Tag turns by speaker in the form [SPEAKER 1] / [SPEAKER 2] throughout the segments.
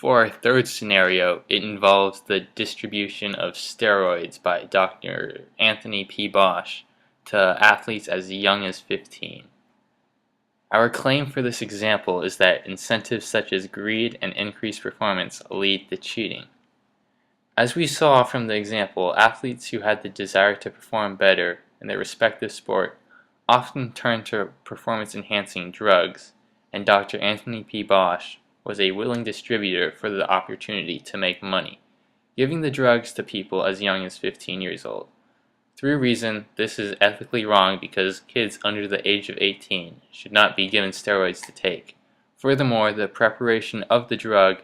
[SPEAKER 1] For our third scenario, it involves the distribution of steroids by Dr. Anthony P. Bosch to athletes as young as 15. Our claim for this example is that incentives such as greed and increased performance lead to cheating. As we saw from the example, athletes who had the desire to perform better in their respective sport often turned to performance-enhancing drugs, and Dr. Anthony P. Bosch was a willing distributor for the opportunity to make money, giving the drugs to people as young as 15 years old. Through reason, this is ethically wrong because kids under the age of 18 should not be given steroids to take. Furthermore, the preparation of the drug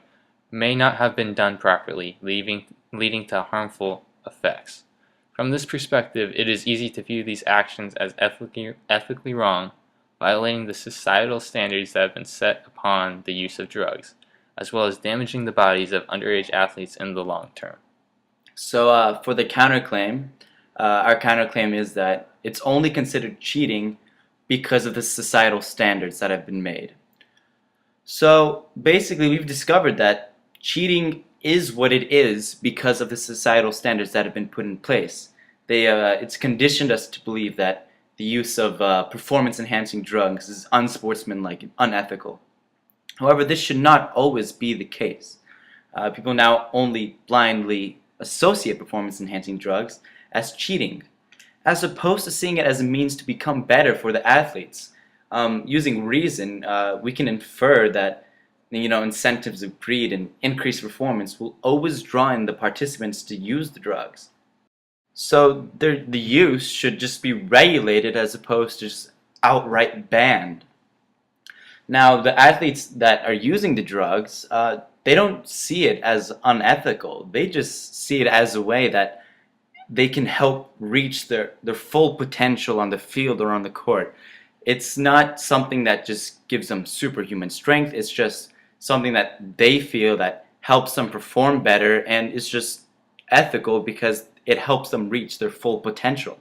[SPEAKER 1] may not have been done properly, leading to harmful effects. From this perspective, it is easy to view these actions as ethically wrong, violating the societal standards that have been set upon the use of drugs, as well as damaging the bodies of underage athletes in the long term.
[SPEAKER 2] So for the counterclaim, our counterclaim is that it's only considered cheating because of the societal standards that have been made. So basically, we've discovered that cheating is what it is because of the societal standards that have been put in place. It's conditioned us to believe that the use of performance-enhancing drugs is unsportsmanlike and unethical. However, this should not always be the case. People now only blindly associate performance-enhancing drugs as cheating, as opposed to seeing it as a means to become better for the athletes. Using reason, we can infer that incentives of greed and increased performance will always draw in the participants to use the drugs. So the use should just be regulated as opposed to just outright banned. Now, the athletes that are using the drugs, they don't see it as unethical. They just see it as a way that they can help reach their full potential on the field or on the court. It's not something that just gives them superhuman strength. It's just something that they feel that helps them perform better, and it's just ethical because it helps them reach their full potential.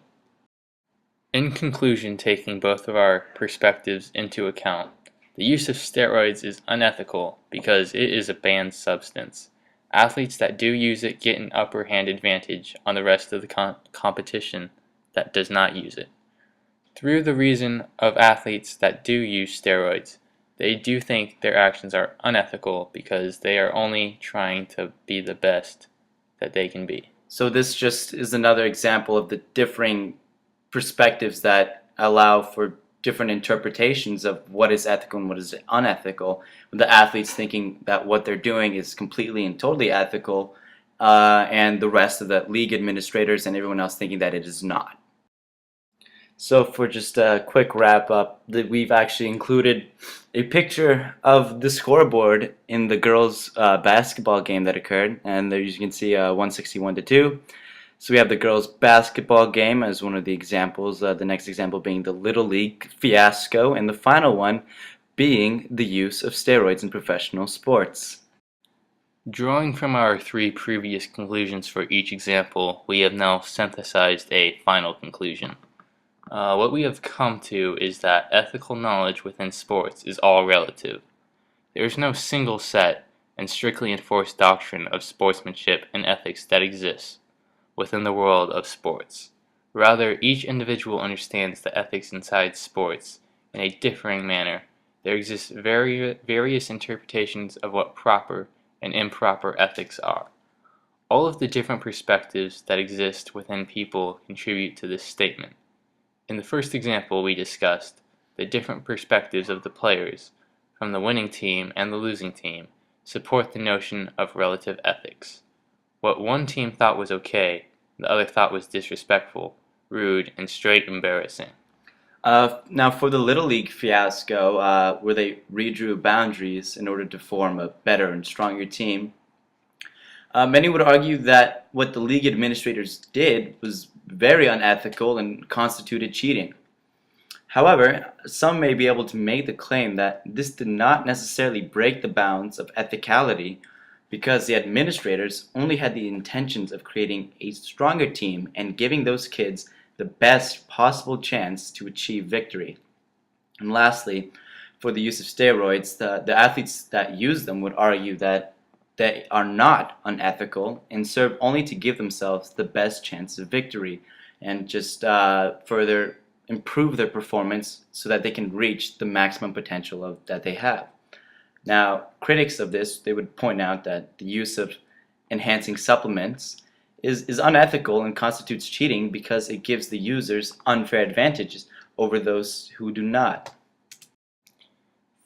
[SPEAKER 1] In conclusion, taking both of our perspectives into account, the use of steroids is unethical because it is a banned substance. Athletes that do use it get an upper hand advantage on the rest of the competition that does not use it. Through the reason of athletes that do use steroids, they do think their actions are unethical because they are only trying to be the best that they can be.
[SPEAKER 2] So this just is another example of the differing perspectives that allow for different interpretations of what is ethical and what is unethical, with the athletes thinking that what they're doing is completely and totally ethical, and the rest of the league administrators and everyone else thinking that it is not. So for just a quick wrap up, we've actually included a picture of the scoreboard in the girls' basketball game that occurred, and there you can see 161-2. So we have the girls' basketball game as one of the examples, the next example being the Little League fiasco, and the final one being the use of steroids in professional sports.
[SPEAKER 1] Drawing from our three previous conclusions for each example, we have now synthesized a final conclusion. What we have come to is that ethical knowledge within sports is all relative. There is no single set and strictly enforced doctrine of sportsmanship and ethics that exists within the world of sports. Rather, each individual understands the ethics inside sports in a differing manner. There exist various interpretations of what proper and improper ethics are. All of the different perspectives that exist within people contribute to this statement. In the first example we discussed, the different perspectives of the players from the winning team and the losing team support the notion of relative ethics. What one team thought was okay, the other thought was disrespectful, rude, and straight embarrassing.
[SPEAKER 2] Now for the Little League fiasco, where they redrew boundaries in order to form a better and stronger team, many would argue that what the league administrators did was very unethical and constituted cheating. However, some may be able to make the claim that this did not necessarily break the bounds of ethicality because the administrators only had the intentions of creating a stronger team and giving those kids the best possible chance to achieve victory. And lastly, for the use of steroids, the athletes that use them would argue that that are not unethical and serve only to give themselves the best chance of victory and just further improve their performance so that they can reach the maximum potential that they have. Now, critics of this, they would point out that the use of enhancing supplements is unethical and constitutes cheating because it gives the users unfair advantages over those who do not.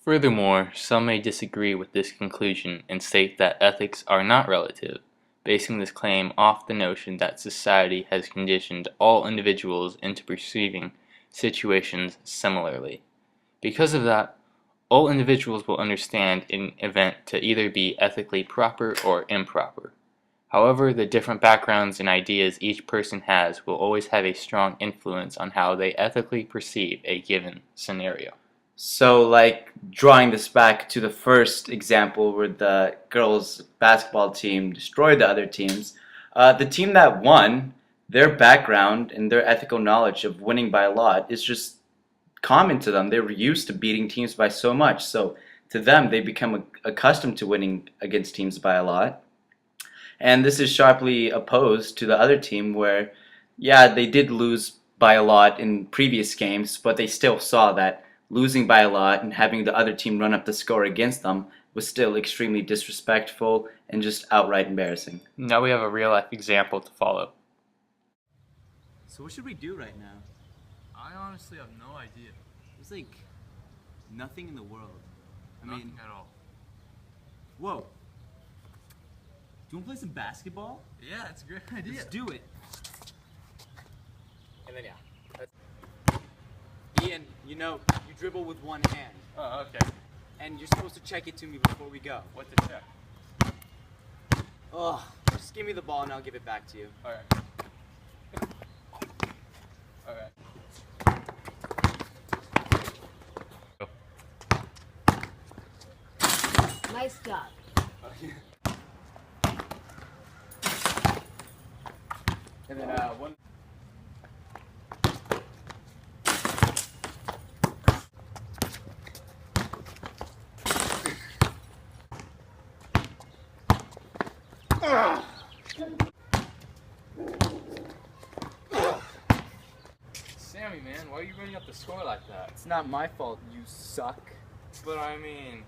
[SPEAKER 1] Furthermore, some may disagree with this conclusion and state that ethics are not relative, basing this claim off the notion that society has conditioned all individuals into perceiving situations similarly. Because of that, all individuals will understand an event to either be ethically proper or improper. However, the different backgrounds and ideas each person has will always have a strong influence on how they ethically perceive a given scenario.
[SPEAKER 2] So, like drawing this back to the first example where the girls' basketball team destroyed the other teams, the team that won, their background and their ethical knowledge of winning by a lot is just common to them. They were used to beating teams by so much. So, to them, they become accustomed to winning against teams by a lot. And this is sharply opposed to the other team where, yeah, they did lose by a lot in previous games, but they still saw that losing by a lot and having the other team run up the score against them was still extremely disrespectful and just outright embarrassing.
[SPEAKER 1] Now we have a real life example to follow.
[SPEAKER 3] So what should we do right now?
[SPEAKER 4] I honestly have no idea.
[SPEAKER 3] There's like nothing in the world.
[SPEAKER 4] Nothing at all.
[SPEAKER 3] Whoa. Do you want to play some basketball?
[SPEAKER 4] Yeah, it's a great idea.
[SPEAKER 3] Let's do it. And then Ian, you dribble with one hand.
[SPEAKER 4] Oh, okay.
[SPEAKER 3] And you're supposed to check it to me before we go.
[SPEAKER 4] What to check?
[SPEAKER 3] Ugh. Just give me the ball and I'll give it back to you.
[SPEAKER 4] Alright. Alright.
[SPEAKER 5] Nice job.
[SPEAKER 4] Okay.
[SPEAKER 3] And then one.
[SPEAKER 4] Sammy, man, why are you running up the score like that?
[SPEAKER 3] It's not my fault, you suck.
[SPEAKER 4] But I mean,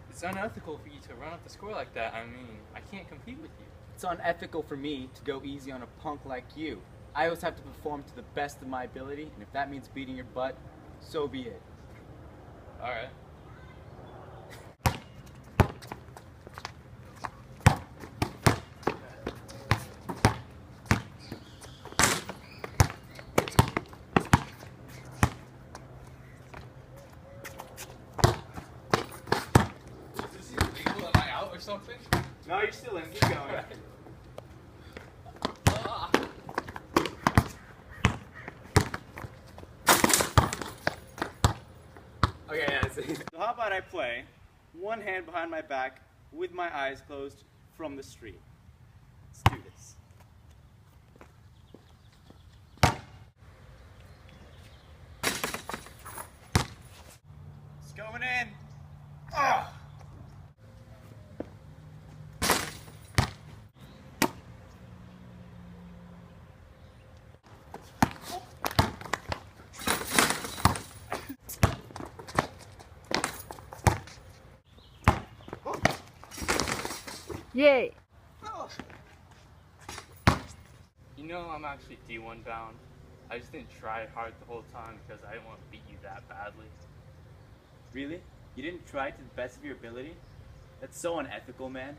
[SPEAKER 4] it's unethical for you to run up the score like that. I mean, I can't compete with you.
[SPEAKER 3] It's unethical for me to go easy on a punk like you. I always have to perform to the best of my ability, and if that means beating your butt, so be it.
[SPEAKER 4] Alright. Is this even legal? Am I out or something?
[SPEAKER 3] No, you're still in. Keep going. Okay, yeah. So how about I play one hand behind my back with my eyes closed from the street? Let's do this. It's going in. Ah!
[SPEAKER 5] Yay!
[SPEAKER 4] You know, I'm actually D1 bound. I just didn't try hard the whole time because I didn't want to beat you that badly.
[SPEAKER 3] Really? You didn't try to the best of your ability? That's so unethical, man.